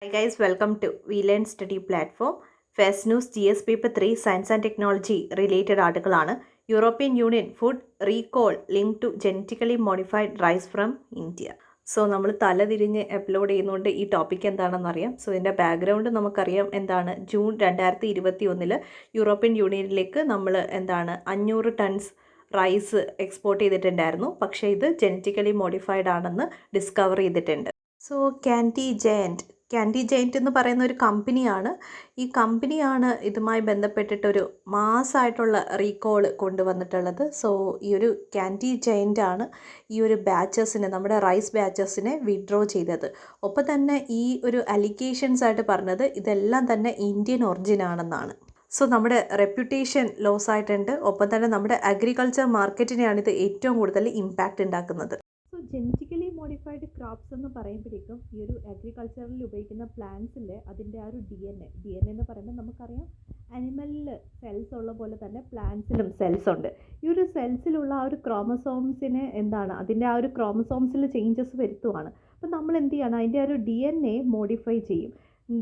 Hi guys, welcome to VLearn Study Platform. Fast News GS Paper 3 Science and Technology related article ആണ്. European Union Food Recall linked to genetically modified rice from India. So നമ്മൾ തലതിരിഞ്ഞ് upload ചെയ്യുന്നതുകൊണ്ട് ഈ topic എന്താണെന്ന് അറിയാം. So ഇതിൻ്റെ background നമുക്കറിയാം എന്താണ്. June 2021 European യൂണിയനിലേക്ക് നമ്മൾ 500 ടൺസ് റൈസ് എക്സ്പോർട്ട് ചെയ്തിട്ടുണ്ടായിരുന്നു. പക്ഷേ ഇത് ജനറ്റിക്കലി മോഡിഫൈഡ് ആണെന്ന് ഡിസ്കവർ ചെയ്തിട്ടുണ്ട്. സോ ക്യാൻഡി ജയൻറ്റ് എന്ന് പറയുന്ന ഒരു കമ്പനിയാണ്. ഈ കമ്പനിയാണ് ഇതുമായി ബന്ധപ്പെട്ടിട്ടൊരു മാസമായിട്ടുള്ള റീകോള് കൊണ്ടുവന്നിട്ടുള്ളത്. സോ ഈ ഒരു ക്യാൻഡി ജയൻ്റ് ആണ് ഈ ഒരു ബാച്ചസിനെ, നമ്മുടെ റൈസ് ബാച്ചസിനെ വിഡ്രോ ചെയ്തത്. ഒപ്പം തന്നെ ഈ ഒരു അലിഗേഷൻസ് ആയിട്ട് പറഞ്ഞത് ഇതെല്ലാം തന്നെ ഇന്ത്യൻ ഒറിജിൻ ആണെന്നാണ്. സോ നമ്മുടെ റെപ്യൂട്ടേഷൻ ലോസ് ആയിട്ടുണ്ട്. ഒപ്പം തന്നെ നമ്മുടെ അഗ്രികൾച്ചർ മാർക്കറ്റിനെയാണ് ഇത് ഏറ്റവും കൂടുതൽ ഇമ്പാക്റ്റ് ഉണ്ടാക്കുന്നത്. സോ ജെനറ്റിക്കലി മോഡിഫൈഡ് ക്രോപ്സ് എന്ന് പറയുമ്പോഴേക്കും ഈ ഒരു അഗ്രികൾച്ചറിൽ ഉപയോഗിക്കുന്ന പ്ലാന്റ്സിലെ അതിൻ്റെ ആ ഒരു ഡി എൻ എ എന്ന് പറയുമ്പോൾ നമുക്കറിയാം അനിമലിൽ സെൽസ് ഉള്ള പോലെ തന്നെ പ്ലാന്റ്സിലും സെൽസ് ഉണ്ട്. ഈ ഒരു സെൽസിലുള്ള ആ ഒരു ക്രോമസോംസിനെ അതിൻ്റെ ആ ഒരു ക്രോമസോംസിൽ ചേഞ്ചസ് വരുത്തുവാണ്. അപ്പം നമ്മൾ എന്ത് ചെയ്യണം, അതിൻ്റെ ആ ഒരു ഡി എൻ എ മോഡിഫൈ ചെയ്യും.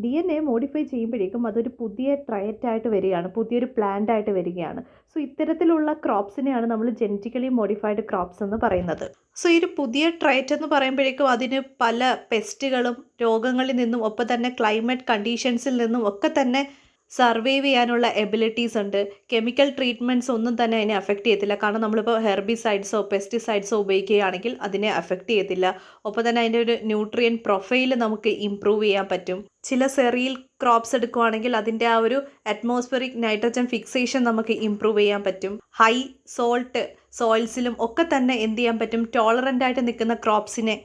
ഡി എൻ എ മോഡിഫൈ ചെയ്യുമ്പോഴേക്കും അതൊരു പുതിയ ട്രയറ്റായിട്ട് വരികയാണ്, പുതിയൊരു പ്ലാന്റ് ആയിട്ട് വരികയാണ്. സോ ഇത്തരത്തിലുള്ള ക്രോപ്സിനെയാണ് നമ്മൾ ജെനറ്റിക്കലി മോഡിഫൈഡ് ക്രോപ്സ് എന്ന് പറയുന്നത്. സോ ഈ ഒരു പുതിയ ട്രയറ്റ് എന്ന് പറയുമ്പോഴേക്കും അതിന് പല പെസ്റ്റുകളും രോഗങ്ങളിൽ നിന്നും ഒപ്പം തന്നെ ക്ലൈമറ്റ് കണ്ടീഷൻസിൽ നിന്നും ഒക്കെ തന്നെ സർവൈവ് ചെയ്യാനുള്ള എബിലിറ്റീസ് ഉണ്ട്. കെമിക്കൽ ട്രീറ്റ്മെൻറ്റ്സ് ഒന്നും തന്നെ അതിനെ അഫക്റ്റ് ചെയ്യത്തില്ല. കാരണം നമ്മളിപ്പോൾ ഹെർബിസൈഡ്സോ പെസ്റ്റിസൈഡ്സോ ഉപയോഗിക്കുകയാണെങ്കിൽ അതിനെ അഫക്റ്റ് ചെയ്യത്തില്ല. ഒപ്പം തന്നെ അതിൻ്റെ ഒരു ന്യൂട്രിയൻ പ്രൊഫൈൽ നമുക്ക് ഇമ്പ്രൂവ് ചെയ്യാൻ പറ്റും. ചില സെറിയൽ ക്രോപ്സ് എടുക്കുവാണെങ്കിൽ അതിൻ്റെ ആ ഒരു അറ്റ്മോസ്ഫിയറിക് നൈട്രജൻ ഫിക്സേഷൻ നമുക്ക് ഇമ്പ്രൂവ് ചെയ്യാൻ പറ്റും. ഹൈ സോൾട്ട് സോയിൽസിലും ഒക്കെ തന്നെ എന്ത് ചെയ്യാൻ പറ്റും, ടോളറൻ്റ് ആയിട്ട് നിൽക്കുന്ന ക്രോപ്സിനെ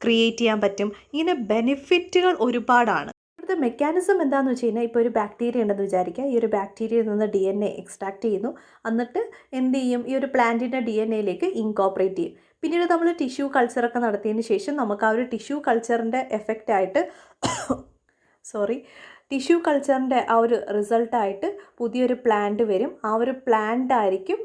ക്രിയേറ്റ് ചെയ്യാൻ പറ്റും. ഇങ്ങനെ ബെനിഫിറ്റുകൾ ഒരുപാടാണ്. ഇവിടുത്തെ മെക്കാനിസം എന്താണെന്ന് വെച്ച് കഴിഞ്ഞാൽ, ഇപ്പോൾ ഒരു ബാക്ടീരിയ ഉണ്ടെന്ന് വിചാരിക്കുക. ഈ ഒരു ബാക്ടീരിയയിൽ നിന്ന് ഡി എൻ എ എക്സ്ട്രാക്ട് ചെയ്യുന്നു. എന്നിട്ട് എന്ത് ചെയ്യും, ഈ ഒരു പ്ലാന്റിൻ്റെ ഡി എൻ എയിലേക്ക് ഇൻകോപ്പറേറ്റ് ചെയ്യും. പിന്നീട് നമ്മൾ ടിഷ്യൂ കൾച്ചറൊക്കെ നടത്തിയതിന് ശേഷം നമുക്ക് ആ ഒരു ടിഷ്യൂ കൾച്ചറിൻ്റെ എഫക്റ്റായിട്ട് ടിഷ്യൂ കൾച്ചറിൻ്റെ ആ ഒരു റിസൾട്ടായിട്ട് പുതിയൊരു പ്ലാന്റ് വരും. ആ ഒരു പ്ലാന്റ് ആയിരിക്കും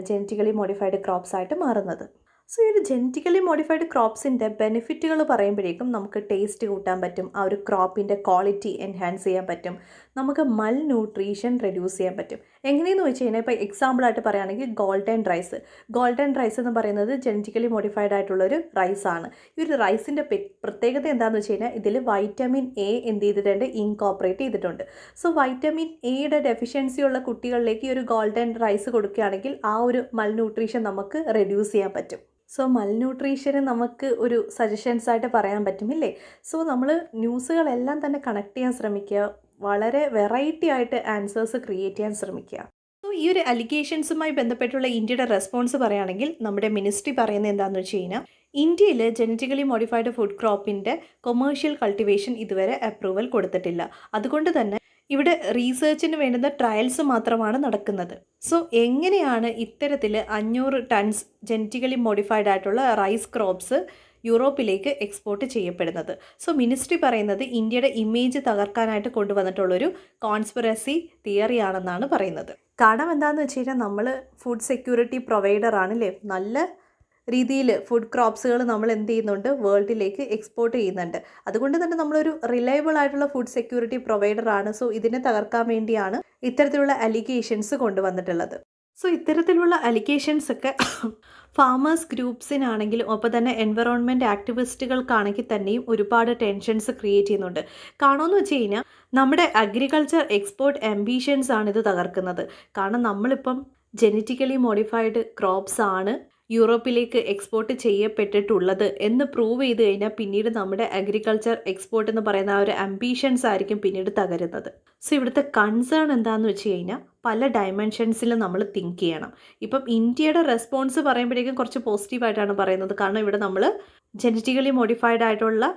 ജെനറ്റിക്കലി മോഡിഫൈഡ് ക്രോപ്സ് ആയിട്ട് മാറുന്നത്. സോ ഈ ഒരു ജെനറ്റിക്കലി മോഡിഫൈഡ് ക്രോപ്സിൻ്റെ ബെനിഫിറ്റുകൾ പറയുമ്പോഴേക്കും നമുക്ക് ടേസ്റ്റ് കൂട്ടാൻ പറ്റും, ആ ഒരു ക്രോപ്പിൻ്റെ ക്വാളിറ്റി എൻഹാൻസ് ചെയ്യാൻ പറ്റും, നമുക്ക് മൽ ന്യൂട്രീഷൻ റെഡ്യൂസ് ചെയ്യാൻ പറ്റും. എങ്ങനെയെന്ന് വെച്ച് കഴിഞ്ഞാൽ, ഇപ്പോൾ എക്സാമ്പിളായിട്ട് പറയുകയാണെങ്കിൽ ഗോൾഡൻ റൈസ് എന്ന് പറയുന്നത് ജെനറ്റിക്കലി മോഡിഫൈഡ് ആയിട്ടുള്ളൊരു റൈസാണ്. ഈ ഒരു റൈസിൻ്റെ പ്രത്യേകത എന്താണെന്ന് വെച്ച് കഴിഞ്ഞാൽ, ഇതിൽ വൈറ്റമിൻ എ എന്ത് ചെയ്തിട്ടുണ്ട്, ഇൻകോപ്പറേറ്റ് ചെയ്തിട്ടുണ്ട്. സോ വൈറ്റമിൻ എയുടെ ഡെഫിഷ്യൻസി ഉള്ള കുട്ടികളിലേക്ക് ഈ ഒരു ഗോൾഡൻ റൈസ് കൊടുക്കുകയാണെങ്കിൽ ആ ഒരു മൽ ന്യൂട്രീഷൻ നമുക്ക് റെഡ്യൂസ് ചെയ്യാൻ പറ്റും. സോ മൽന്യൂട്രീഷന് നമുക്ക് ഒരു സജഷൻസ് ആയിട്ട് പറയാൻ പറ്റുമില്ലേ. സോ നമ്മൾ ന്യൂസുകളെല്ലാം തന്നെ കണക്ട് ചെയ്യാൻ ശ്രമിക്കുക, വളരെ വെറൈറ്റി ആയിട്ട് ആൻസേഴ്സ് ക്രിയേറ്റ് ചെയ്യാൻ ശ്രമിക്കുക. സോ ഈ ഒരു അലിഗേഷൻസുമായി ബന്ധപ്പെട്ടുള്ള ഇന്ത്യയുടെ റെസ്പോൺസ് പറയുകയാണെങ്കിൽ, നമ്മുടെ മിനിസ്ട്രി പറയുന്നത് എന്താണെന്ന് വെച്ച് കഴിഞ്ഞാൽ, ഇന്ത്യയിൽ ജെനറ്റിക്കലി മോഡിഫൈഡ് ഫുഡ് ക്രോപ്പിൻ്റെ കൊമേഴ്ഷ്യൽ കൾട്ടിവേഷൻ ഇതുവരെ അപ്രൂവൽ കൊടുത്തിട്ടില്ല. അതുകൊണ്ട് തന്നെ ഇവിടെ റീസേർച്ചിന് വേണ്ടുന്ന ട്രയൽസ് മാത്രമാണ് നടക്കുന്നത്. സോ എങ്ങനെയാണ് ഇത്തരത്തിൽ 500 ടൺസ് ജെനറ്റിക്കലി മോഡിഫൈഡ് ആയിട്ടുള്ള റൈസ് ക്രോപ്സ് യൂറോപ്പിലേക്ക് എക്സ്പോർട്ട് ചെയ്യപ്പെടുന്നത്? സോ മിനിസ്ട്രി പറയുന്നത് ഇന്ത്യയുടെ ഇമേജ് തകർക്കാനായിട്ട് കൊണ്ടുവന്നിട്ടുള്ളൊരു കോൺസ്പിറസി തിയറി ആണെന്നാണ് പറയുന്നത്. കാരണം എന്താണെന്ന് വെച്ച് കഴിഞ്ഞാൽ, നമ്മൾ ഫുഡ് സെക്യൂരിറ്റി പ്രൊവൈഡർ ആണല്ലേ. നല്ല രീതിയിൽ ഫുഡ് ക്രോപ്സുകൾ നമ്മൾ എന്ത് ചെയ്യുന്നുണ്ട്, വേൾഡിലേക്ക് എക്സ്പോർട്ട് ചെയ്യുന്നുണ്ട്. അതുകൊണ്ട് തന്നെ നമ്മളൊരു റിലയബിൾ ആയിട്ടുള്ള ഫുഡ് സെക്യൂരിറ്റി പ്രൊവൈഡറാണ്. സോ ഇതിനെ തകർക്കാൻ വേണ്ടിയാണ് ഇത്തരത്തിലുള്ള അലിഗേഷൻസ് കൊണ്ടുവന്നിട്ടുള്ളത്. സോ ഇത്തരത്തിലുള്ള അലിഗേഷൻസ് ഒക്കെ ഫാമേഴ്സ് ഗ്രൂപ്പ്സിനാണെങ്കിലും ഒപ്പം തന്നെ എൻവറോൺമെൻറ്റ് ആക്ടിവിസ്റ്റുകൾക്കാണെങ്കിൽ തന്നെയും ഒരുപാട് ടെൻഷൻസ് ക്രിയേറ്റ് ചെയ്യുന്നുണ്ട്. കാണുമെന്ന് വെച്ച് കഴിഞ്ഞാൽ, നമ്മുടെ അഗ്രികൾച്ചർ എക്സ്പോർട്ട് ആംബിഷൻസ് ആണ് ഇത് തകർക്കുന്നത്. കാരണം നമ്മളിപ്പം ജെനറ്റിക്കലി മോഡിഫൈഡ് ക്രോപ്സ് ആണ് യൂറോപ്പിലേക്ക് എക്സ്പോർട്ട് ചെയ്യപ്പെട്ടിട്ടുള്ളത് എന്ന് പ്രൂവ് ചെയ്ത് കഴിഞ്ഞാൽ പിന്നീട് നമ്മുടെ അഗ്രികൾച്ചർ എക്സ്പോർട്ട് എന്ന് പറയുന്ന ആ ഒരു ആംബിഷൻസ് ആയിരിക്കും പിന്നീട് തകരുന്നത്. സോ ഇവിടുത്തെ കൺസേൺ എന്താണെന്ന് വെച്ച് കഴിഞ്ഞാൽ, പല ഡയമെൻഷൻസിൽ നമ്മൾ തിങ്ക് ചെയ്യണം. ഇപ്പം ഇന്ത്യയുടെ റെസ്പോൺസ് പറയുമ്പോഴേക്കും കുറച്ച് പോസിറ്റീവായിട്ടാണ് പറയുന്നത്. കാരണം ഇവിടെ നമ്മൾ ജെനറ്റിക്കലി മോഡിഫൈഡ് ആയിട്ടുള്ള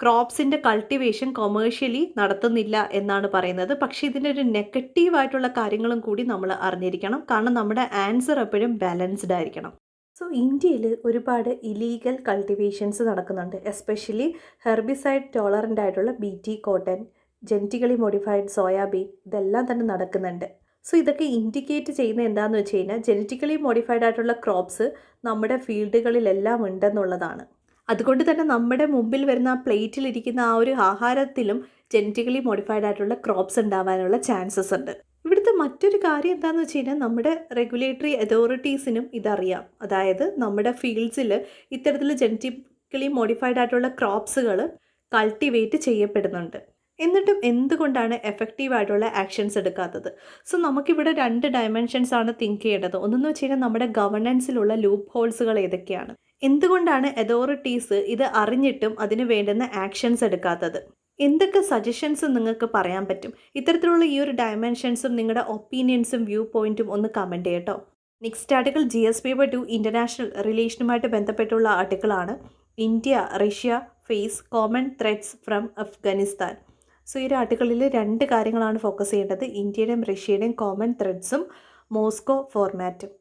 ക്രോപ്സിൻ്റെ കൾട്ടിവേഷൻ കൊമേഴ്ഷ്യലി നടത്തുന്നില്ല എന്നാണ് പറയുന്നത്. പക്ഷേ ഇതിൻ്റെ ഒരു നെഗറ്റീവായിട്ടുള്ള കാര്യങ്ങളും കൂടി നമ്മൾ അറിഞ്ഞിരിക്കണം. കാരണം നമ്മുടെ ആൻസർ എപ്പോഴും ബാലൻസ്ഡ് ആയിരിക്കണം. സോ ഇന്ത്യയിൽ ഒരുപാട് ഇലീഗൽ കൾട്ടിവേഷൻസ് നടക്കുന്നുണ്ട്. എസ്പെഷ്യലി ഹെർബിസൈഡ് ടോളറൻ്റ് ആയിട്ടുള്ള BT cotton, genetically modified soyabean, ഇതെല്ലാം തന്നെ നടക്കുന്നുണ്ട്. സോ ഇതൊക്കെ ഇൻഡിക്കേറ്റ് ചെയ്യുന്നത് എന്താണെന്ന് വെച്ച് കഴിഞ്ഞാൽ, ജെനറ്റിക്കലി മോഡിഫൈഡ് ആയിട്ടുള്ള ക്രോപ്സ് നമ്മുടെ ഫീൽഡുകളിലെല്ലാം ഉണ്ടെന്നുള്ളതാണ്. അതുകൊണ്ട് തന്നെ നമ്മുടെ മുമ്പിൽ വരുന്ന ആ പ്ലേറ്റിലിരിക്കുന്ന ആ ഒരു ആഹാരത്തിലും ജനറ്റിക്കലി മോഡിഫൈഡ് ആയിട്ടുള്ള ക്രോപ്സ് ഉണ്ടാവാനുള്ള ചാൻസസ് ഉണ്ട്. ഇവിടുത്തെ മറ്റൊരു കാര്യം എന്താണെന്ന് വെച്ച് കഴിഞ്ഞാൽ നമ്മുടെ റെഗുലേറ്ററി അതോറിറ്റീസിനും ഇതറിയാം. അതായത് നമ്മുടെ ഫീൽഡ്സിൽ ഇത്തരത്തിൽ ജനറ്റിക്കലി മോഡിഫൈഡ് ആയിട്ടുള്ള ക്രോപ്സുകൾ കൾട്ടിവേറ്റ് ചെയ്യപ്പെടുന്നുണ്ട്. എന്നിട്ടും എന്തുകൊണ്ടാണ് എഫക്റ്റീവായിട്ടുള്ള ആക്ഷൻസ് എടുക്കാത്തത്? സോ നമുക്കിവിടെ 2 ഡയമെൻഷൻസ് ആണ് തിങ്ക് ചെയ്യേണ്ടത്. ഒന്നെന്ന് വെച്ച് കഴിഞ്ഞാൽ നമ്മുടെ ഗവർണൻസിലുള്ള ലൂപ്പ് ഹോൾസുകൾ ഏതൊക്കെയാണ്, എന്തുകൊണ്ടാണ് അതോറിറ്റീസ് ഇത് അറിഞ്ഞിട്ടും അതിന് വേണ്ടുന്ന ആക്ഷൻസ് എടുക്കാത്തത്, എന്തൊക്കെ സജഷൻസ് നിങ്ങൾക്ക് പറയാൻ പറ്റും? ഇത്തരത്തിലുള്ള ഈ ഒരു ഡയമെൻഷൻസും നിങ്ങളുടെ ഒപ്പീനിയൻസും വ്യൂ പോയിൻറ്റും ഒന്ന് കമൻറ്റ് ചെയ്യട്ടോ. Next article GS paper 2 international റിലേഷനുമായിട്ട് ബന്ധപ്പെട്ടുള്ള ആർട്ടിക്കിളാണ്. India Russia face common threats from Afghanistan. So ഈ ഒരു ആർട്ടിക്കിളിൽ 2 കാര്യങ്ങളാണ് ഫോക്കസ് ചെയ്യേണ്ടത്. ഇന്ത്യയുടെയും റഷ്യയുടെയും കോമൺ ത്രെഡ്സും മോസ്കോ ഫോർമാറ്റും.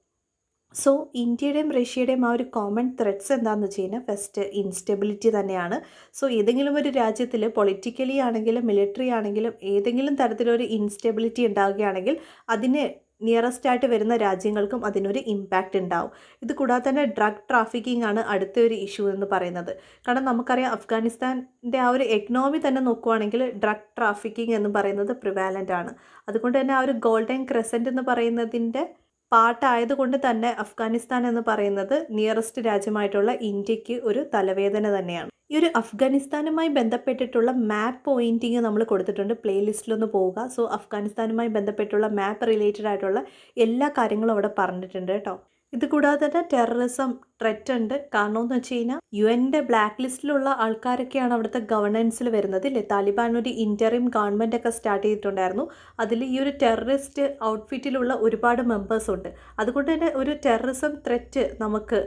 സോ ഇന്ത്യയുടെയും റഷ്യയുടെയും ആ ഒരു കോമൺ ത്രെറ്റ്സ് എന്താണെന്ന് വെച്ച് കഴിഞ്ഞാൽ ഫസ്റ്റ് ഇൻസ്റ്റെബിലിറ്റി തന്നെയാണ്. സോ ഏതെങ്കിലും ഒരു രാജ്യത്തിൽ പൊളിറ്റിക്കലി ആണെങ്കിലും മിലിറ്ററി ആണെങ്കിലും ഏതെങ്കിലും തരത്തിലൊരു ഇൻസ്റ്റെബിലിറ്റി ഉണ്ടാവുകയാണെങ്കിൽ അതിന് നിയറസ്റ്റ് ആയിട്ട് വരുന്ന രാജ്യങ്ങൾക്കും അതിനൊരു ഇമ്പാക്റ്റ് ഉണ്ടാവും. ഇത് കൂടാതെ തന്നെ ഡ്രഗ് ട്രാഫിക്കിംഗ് ആണ് അടുത്ത ഒരു ഇഷ്യൂ എന്ന് പറയുന്നത്. കാരണം നമുക്കറിയാം അഫ്ഗാനിസ്ഥാൻ്റെ ആ ഒരു എക്കണോമി തന്നെ നോക്കുവാണെങ്കിൽ ഡ്രഗ് ട്രാഫിക്കിംഗ് എന്ന് പറയുന്നത് പ്രിവാലൻ്റ് ആണ്. അതുകൊണ്ട് തന്നെ ആ ഒരു ഗോൾഡൻ ക്രെസൻറ്റ് എന്ന് പറയുന്നതിൻ്റെ പാർട്ടായതുകൊണ്ട് തന്നെ അഫ്ഗാനിസ്ഥാൻ എന്ന് പറയുന്നത് നിയറസ്റ്റ് രാജ്യമായിട്ടുള്ള ഇന്ത്യക്ക് ഒരു തലവേദന തന്നെയാണ്. ഈ ഒരു അഫ്ഗാനിസ്ഥാനുമായി ബന്ധപ്പെട്ടിട്ടുള്ള മാപ്പ് പോയിൻറ്റിങ് നമ്മൾ കൊടുത്തിട്ടുണ്ട്, പ്ലേലിസ്റ്റിലൊന്ന് പോവുക. സോ അഫ്ഗാനിസ്ഥാനുമായി ബന്ധപ്പെട്ടുള്ള മാപ്പ് റിലേറ്റഡ് ആയിട്ടുള്ള എല്ലാ കാര്യങ്ങളും അവിടെ പറഞ്ഞിട്ടുണ്ട് കേട്ടോ. ഇത് കൂടാതെ തന്നെ ടെററിസം ത്രെറ്റ് ഉണ്ട്. കാരണം എന്ന് വെച്ച് കഴിഞ്ഞാൽ UN ബ്ലാക്ക് ലിസ്റ്റിലുള്ള ആൾക്കാരൊക്കെയാണ് അവിടുത്തെ ഗവർണൻസിൽ വരുന്നത് ഇല്ലേ. താലിബാൻ ഒരു ഇൻ്ററിം ഗവൺമെൻറ് ഒക്കെ സ്റ്റാർട്ട് ചെയ്തിട്ടുണ്ടായിരുന്നു. അതിൽ ഈ ഒരു ടെററിസ്റ്റ് ഔട്ട്ഫിറ്റിലുള്ള ഒരുപാട് മെമ്പേഴ്സ് ഉണ്ട്. അതുകൊണ്ട് തന്നെ ഒരു ടെററിസം ത്രെറ്റ് നമുക്ക്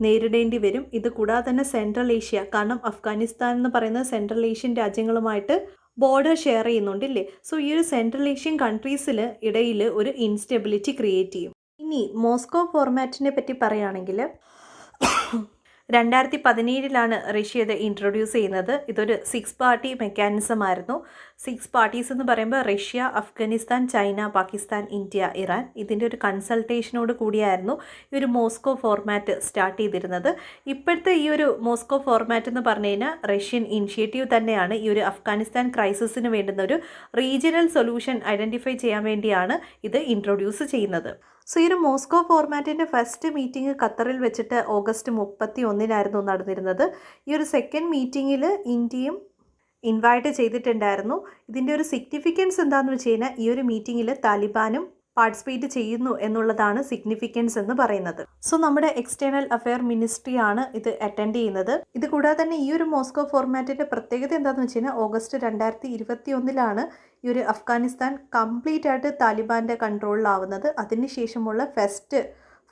നേരിടേണ്ടി വരും. ഇത് കൂടാതെ തന്നെ സെൻട്രൽ ഏഷ്യ, കാരണം അഫ്ഗാനിസ്ഥാൻ എന്ന് പറയുന്നത് സെൻട്രൽ ഏഷ്യൻ രാജ്യങ്ങളുമായിട്ട് ബോർഡർ ഷെയർ ചെയ്യുന്നുണ്ടില്ലേ. സോ ഈ ഒരു സെൻട്രൽ ഏഷ്യൻ കൺട്രീസിൽ ഇടയിൽ ഒരു ഇൻസ്റ്റെബിലിറ്റി ക്രിയേറ്റ് ചെയ്യും. ഇനി മോസ്കോ ഫോർമാറ്റിനെ പറ്റി പറയുകയാണെങ്കിൽ 2017 റഷ്യ ഇത് ഇൻട്രൊഡ്യൂസ് ചെയ്യുന്നത്. ഇതൊരു 6 പാർട്ടി മെക്കാനിസം ആയിരുന്നു. 6 പാർട്ടീസ് എന്ന് പറയുമ്പോൾ Russia, Afghanistan, China, Pakistan, India, Iran. ഇതിൻ്റെ ഒരു കൺസൾട്ടേഷനോട് കൂടിയായിരുന്നു ഈ ഒരു മോസ്കോ ഫോർമാറ്റ് സ്റ്റാർട്ട് ചെയ്തിരുന്നത്. ഇപ്പോഴത്തെ ഈ ഒരു മോസ്കോ ഫോർമാറ്റ് എന്ന് പറഞ്ഞു കഴിഞ്ഞാൽ റഷ്യൻ ഇനിഷ്യേറ്റീവ് തന്നെയാണ്. ഈ ഒരു അഫ്ഗാനിസ്ഥാൻ ക്രൈസിസിന് വേണ്ടുന്ന ഒരു റീജിയണൽ സൊല്യൂഷൻ ഐഡൻറ്റിഫൈ ചെയ്യാൻ വേണ്ടിയാണ് ഇത് ഇൻട്രൊഡ്യൂസ് ചെയ്യുന്നത്. സോ ഈ ഒരു മോസ്കോ ഫോർമാറ്റിൻ്റെ ഫസ്റ്റ് മീറ്റിംഗ് ഖത്തറിൽ വെച്ചിട്ട് ഓഗസ്റ്റ് 31 നടന്നിരുന്നത്. ഈ ഒരു സെക്കൻഡ് മീറ്റിങ്ങിൽ ഇന്ത്യയും ഇൻവൈറ്റ് ചെയ്തിട്ടുണ്ടായിരുന്നു. ഇതിൻ്റെ ഒരു സിഗ്നിഫിക്കൻസ് എന്താണെന്ന് വെച്ച് കഴിഞ്ഞാൽ ഈ ഒരു മീറ്റിങ്ങിൽ താലിബാനും പാർട്ടിസിപ്പേറ്റ് ചെയ്യുന്നു എന്നുള്ളതാണ് സിഗ്നിഫിക്കൻസ് എന്ന് പറയുന്നത്. സോ നമ്മുടെ എക്സ്റ്റേണൽ അഫെയർ മിനിസ്ട്രി ആണ് ഇത് അറ്റൻഡ് ചെയ്യുന്നത്. ഇത് കൂടാതെ തന്നെ ഈ ഒരു മോസ്കോ ഫോർമാറ്റിൻ്റെ പ്രത്യേകത എന്താണെന്ന് വെച്ച് കഴിഞ്ഞാൽ ഓഗസ്റ്റ് 2021 ഈ ഒരു അഫ്ഗാനിസ്ഥാൻ കംപ്ലീറ്റ് ആയിട്ട് താലിബാൻ്റെ കൺട്രോളിലാവുന്നത്. അതിനുശേഷമുള്ള ഫസ്റ്റ്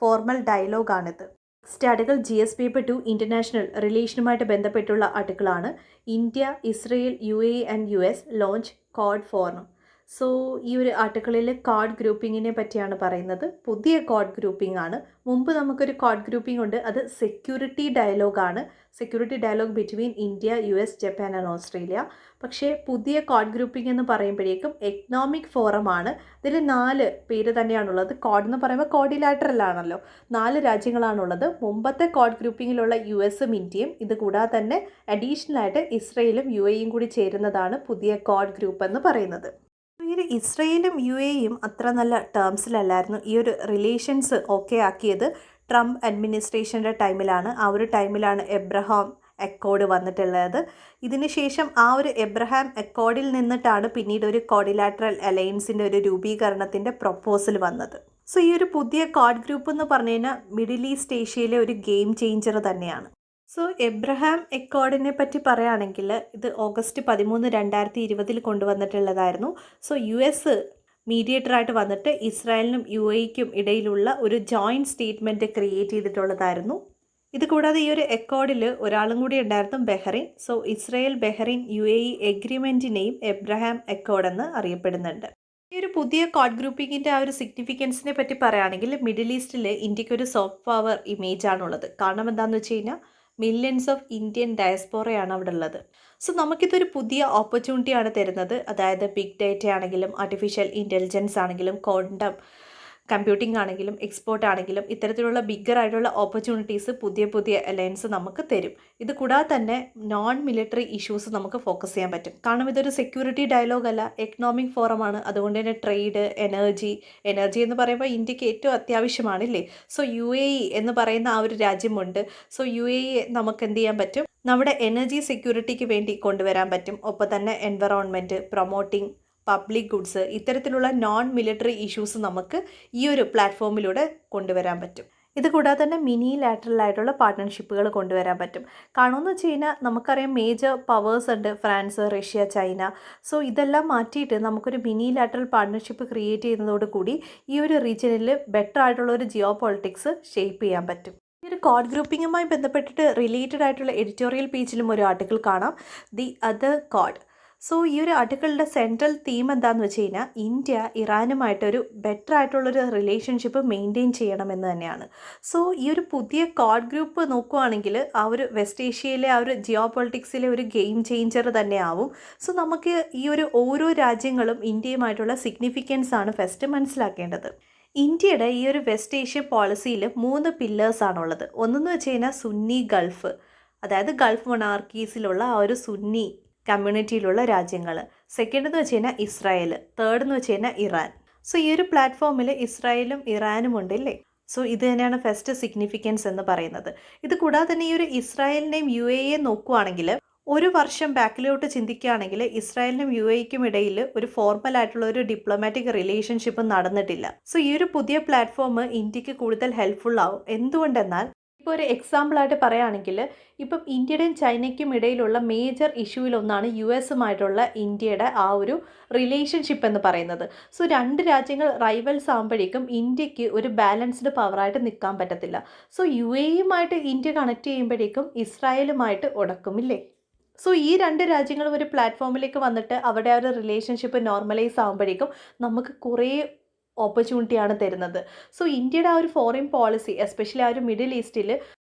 ഫോർമൽ ഡയലോഗാണിത്. Next article GS paper 2 international റിലേഷനുമായിട്ട് ബന്ധപ്പെട്ടുള്ള ആർട്ടിക്കിളാണ്. India, Israel, UAE and US launch quad forum. So ഈ ഒരു ആർട്ടിക്കിളിൽ കോഡ് ഗ്രൂപ്പിങ്ങിനെ പറ്റിയാണ് പറയുന്നത്. പുതിയ കോഡ് ഗ്രൂപ്പിംഗ് ആണ്. മുമ്പ് നമുക്കൊരു കോഡ് ഗ്രൂപ്പിംഗ് ഉണ്ട്, അത് സെക്യൂരിറ്റി ഡയലോഗാണ്. Security dialogue between India, US, Japan and Australia. പക്ഷേ പുതിയ കോഡ് ഗ്രൂപ്പിംഗ് എന്ന് പറയുമ്പോഴേക്കും എക്കണോമിക് ഫോറമാണ്. ഇതിൽ 4 പേര് തന്നെയാണുള്ളത്. കോഡ് എന്ന് പറയുമ്പോൾ കോഡിലാറ്ററൽ ആണല്ലോ, 4 രാജ്യങ്ങളാണുള്ളത്. മുമ്പത്തെ കോഡ് ഗ്രൂപ്പിങ്ങിലുള്ള USഉം ഇന്ത്യയും, ഇത് കൂടാതെ തന്നെ അഡീഷണലായിട്ട് ഇസ്രയേലും UAEയും കൂടി ചേരുന്നതാണ് പുതിയ കോഡ് ഗ്രൂപ്പ് എന്ന് പറയുന്നത്. ഈ ഒരു ഇസ്രയേലും UAEയും അത്ര നല്ല ടേംസിലല്ലായിരുന്നു. ഈ ഒരു റിലേഷൻസ് ഓക്കെ ആക്കിയത് ട്രംപ് അഡ്മിനിസ്ട്രേഷൻ്റെ ടൈമിലാണ്. ആ ഒരു ടൈമിലാണ് എബ്രഹാം അക്കോർഡ് വന്നിട്ടുള്ളത്. ഇതിനുശേഷം ആ ഒരു എബ്രഹാം അക്കോർഡിൽ നിന്നിട്ടാണ് പിന്നീട് ഒരു കോഡിലാറ്ററൽ അലയൻസിൻ്റെ ഒരു രൂപീകരണത്തിൻ്റെ പ്രൊപ്പോസൽ വന്നത്. സോ ഈ ഒരു പുതിയ കോഡ് ഗ്രൂപ്പ് എന്ന് പറഞ്ഞു കഴിഞ്ഞാൽ മിഡിൽ ഈസ്റ്റ് ഏഷ്യയിലെ ഒരു ഗെയിം ചേഞ്ചർ തന്നെയാണ്. സോ എബ്രഹാം അക്കോർഡിനെ പറ്റി പറയുകയാണെങ്കിൽ ഇത് ഓഗസ്റ്റ് 13, 2020 കൊണ്ടുവന്നിട്ടുള്ളതായിരുന്നു. സോ US മീഡിയേറ്ററായിട്ട് വന്നിട്ട് ഇസ്രായേലിനും UAEക്കും ഇടയിലുള്ള ഒരു ജോയിൻറ്റ് സ്റ്റേറ്റ്മെൻറ്റ് ക്രിയേറ്റ് ചെയ്തിട്ടുള്ളതായിരുന്നു. ഇത് കൂടാതെ ഈ ഒരു അക്കോർഡിൽ ഒരാളും കൂടി ഉണ്ടായിരുന്നു, Bahrain. So Israel Bahrain UAE എഗ്രിമെൻറ്റിനെയും എബ്രഹാം അക്കോർഡ് എന്ന് അറിയപ്പെടുന്നുണ്ട്. ഈ ഒരു പുതിയ കോഡ് ഗ്രൂപ്പിങ്ങിൻ്റെ ആ ഒരു സിഗ്നിഫിക്കൻസിനെ പറ്റി പറയുകയാണെങ്കിൽ മിഡിൽ ഈസ്റ്റിൽ ഇന്ത്യക്ക് ഒരു സോഫ്റ്റ് പവർ ഇമേജ് ആണുള്ളത്. കാരണം എന്താണെന്ന് വെച്ച് കഴിഞ്ഞാൽ മില്യൺസ് ഓഫ് ഇന്ത്യൻ ഡയസ്പോറയാണ് അവിടെ ഉള്ളത്. സോ നമുക്കിതൊരു പുതിയ ഓപ്പർച്യൂണിറ്റിയാണ് തരുന്നത്. അതായത് ബിഗ് ഡേറ്റ ആണെങ്കിലും ആർട്ടിഫിഷ്യൽ ഇൻ്റലിജൻസ് ആണെങ്കിലും ക്വാണ്ടം കമ്പ്യൂട്ടിംഗ് ആണെങ്കിലും എക്സ്പോർട്ട് ആണെങ്കിലും ഇത്തരത്തിലുള്ള ബിഗ്ഗർ ആയിട്ടുള്ള ഓപ്പർച്യൂണിറ്റീസ് പുതിയ പുതിയ അലയൻസ് നമുക്ക് തരും. ഇത് കൂടാതെ തന്നെ നോൺ മിലിറ്ററി ഇഷ്യൂസ് നമുക്ക് ഫോക്കസ് ചെയ്യാൻ പറ്റും. കാരണം ഇതൊരു സെക്യൂരിറ്റി ഡയലോഗ് അല്ല, എക്കണോമിക് ഫോറമാണ്. അതുകൊണ്ട് തന്നെ ട്രേഡ്, എനർജി എന്ന് പറയുമ്പോൾ ഇന്ത്യക്ക് ഏറ്റവും അത്യാവശ്യമാണില്ലേ. സോ UAE എന്ന് പറയുന്ന ആ ഒരു രാജ്യമുണ്ട്. സോ UAE നമുക്ക് എന്ത് ചെയ്യാൻ പറ്റും, നമ്മുടെ എനർജി സെക്യൂരിറ്റിക്ക് വേണ്ടി കൊണ്ടുവരാൻ പറ്റും. ഒപ്പം തന്നെ എൻവറോൺമെൻറ്റ്, പ്രൊമോട്ടിംഗ് പബ്ലിക് ഗുഡ്സ്, ഇത്തരത്തിലുള്ള നോൺ മിലിറ്ററി ഇഷ്യൂസ് നമുക്ക് ഈ ഒരു പ്ലാറ്റ്ഫോമിലൂടെ കൊണ്ടുവരാൻ പറ്റും. ഇത് കൂടാതെ തന്നെ മിനി ലാറ്ററൽ ആയിട്ടുള്ള പാർട്ട്ണർഷിപ്പുകൾ കൊണ്ടുവരാൻ പറ്റും. കാണുമെന്ന് വെച്ച് കഴിഞ്ഞാൽ നമുക്കറിയാം മേജർ പവേഴ്സ് ഉണ്ട്, ഫ്രാൻസ്, റഷ്യ, ചൈന. സോ ഇതെല്ലാം മാറ്റിയിട്ട് നമുക്കൊരു മിനി ലാറ്ററൽ പാർട്ട്ണർഷിപ്പ് ക്രിയേറ്റ് ചെയ്യുന്നതോടുകൂടി ഈ ഒരു റീജിയനിൽ ബെറ്റർ ആയിട്ടുള്ള ഒരു ജിയോ പൊളിറ്റിക്സ് ഷേപ്പ് ചെയ്യാൻ പറ്റും. ഈ ഒരു കോഡ് ഗ്രൂപ്പിങ്ങുമായി ബന്ധപ്പെട്ടിട്ട് റിലേറ്റഡ് ആയിട്ടുള്ള എഡിറ്റോറിയൽ പേജിലും ഒരു ആർട്ടിക്കിൾ കാണാം, ദി അതർ കോഡ്. സോ ഈ ഒരു ആർട്ടിക്കിളിൻ്റെ സെൻട്രൽ തീം എന്താണെന്ന് വെച്ച് കഴിഞ്ഞാൽ ഇന്ത്യ ഇറാനുമായിട്ടൊരു ബെറ്റർ ആയിട്ടുള്ളൊരു റിലേഷൻഷിപ്പ് മെയിൻറ്റെയിൻ ചെയ്യണമെന്ന് തന്നെയാണ്. സോ ഈ ഒരു പുതിയ കോഡ് ഗ്രൂപ്പ് നോക്കുകയാണെങ്കിൽ ആ ഒരു വെസ്റ്റ് ഏഷ്യയിലെ ആ ഒരു ജിയോ പൊളിറ്റിക്സിലെ ഒരു ഗെയിം ചേഞ്ചർ തന്നെയാവും. സോ നമുക്ക് ഈ ഒരു ഓരോ രാജ്യങ്ങളും ഇന്ത്യയുമായിട്ടുള്ള സിഗ്നിഫിക്കൻസ് ആണ് ഫസ്റ്റ് മനസ്സിലാക്കേണ്ടത്. ഇന്ത്യയുടെ ഈ ഒരു വെസ്റ്റ് ഏഷ്യൻ പോളിസിയിൽ 3 പില്ലേഴ്സാണുള്ളത്. ഒന്നെന്ന് വെച്ച് കഴിഞ്ഞാൽ സുന്നി ഗൾഫ്, അതായത് ഗൾഫ് മൊണാർക്കീസിലുള്ള ആ ഒരു സുന്നി കമ്മ്യൂണിറ്റിയിലുള്ള രാജ്യങ്ങൾ. സെക്കൻഡ് എന്ന് വെച്ച് കഴിഞ്ഞാൽ ഇസ്രായേൽ, തേർഡ് എന്ന് വെച്ച് കഴിഞ്ഞാൽ ഇറാൻ. സോ ഈ ഒരു പ്ലാറ്റ്ഫോമിൽ ഇസ്രായേലും ഇറാനും ഉണ്ടല്ലേ. സോ ഇത് തന്നെയാണ് ഫസ്റ്റ് സിഗ്നിഫിക്കൻസ് എന്ന് പറയുന്നത്. ഇത് കൂടാതെ തന്നെ ഈ ഒരു ഇസ്രായേലിനെയും UAE നോക്കുകയാണെങ്കിൽ ഒരു വർഷം ബാക്കിലോട്ട് ചിന്തിക്കുകയാണെങ്കിൽ ഇസ്രായേലിനും UAEക്കും ഇടയിൽ ഒരു ഫോർമൽ ആയിട്ടുള്ള ഒരു ഡിപ്ലോമാറ്റിക് റിലേഷൻഷിപ്പ് നടന്നിട്ടില്ല. സോ ഈ ഒരു പുതിയ പ്ലാറ്റ്ഫോം ഇന്ത്യക്ക് കൂടുതൽ ഹെൽപ്ഫുൾ ആവും. എന്തുകൊണ്ടെന്നാൽ ഇപ്പോൾ ഒരു എക്സാമ്പിളായിട്ട് പറയുകയാണെങ്കിൽ ഇപ്പം ഇന്ത്യയുടെയും ചൈനയ്ക്കും ഇടയിലുള്ള മേജർ ഇഷ്യൂവിലൊന്നാണ് US-ഉമായിട്ടുള്ള ഇന്ത്യയുടെ ആ ഒരു റിലേഷൻഷിപ്പ് എന്ന് പറയുന്നത്. സോ 2 രാജ്യങ്ങൾ റൈവൽസ് ആകുമ്പോഴേക്കും ഇന്ത്യക്ക് ഒരു ബാലൻസ്ഡ് പവറായിട്ട് നിൽക്കാൻ പറ്റത്തില്ല. സോ UAE-യുമായിട്ട് ഇന്ത്യ കണക്ട് ചെയ്യുമ്പോഴേക്കും ഇസ്രായേലുമായിട്ട് ഉടക്കുമില്ലേ. സോ ഈ 2 രാജ്യങ്ങളും ഒരു പ്ലാറ്റ്ഫോമിലേക്ക് വന്നിട്ട് അവിടെ ആ ഒരു റിലേഷൻഷിപ്പ് നോർമലൈസ് ആകുമ്പോഴേക്കും നമുക്ക് കുറേ ഓപ്പർച്യൂണിറ്റിയാണ് തരുന്നത്. സോ ഇന്ത്യയുടെ ആ ഒരു ഫോറിൻ പോളിസി എസ്പെഷ്യലി ആ ഒരു മിഡിൽ ഈസ്റ്റിൽ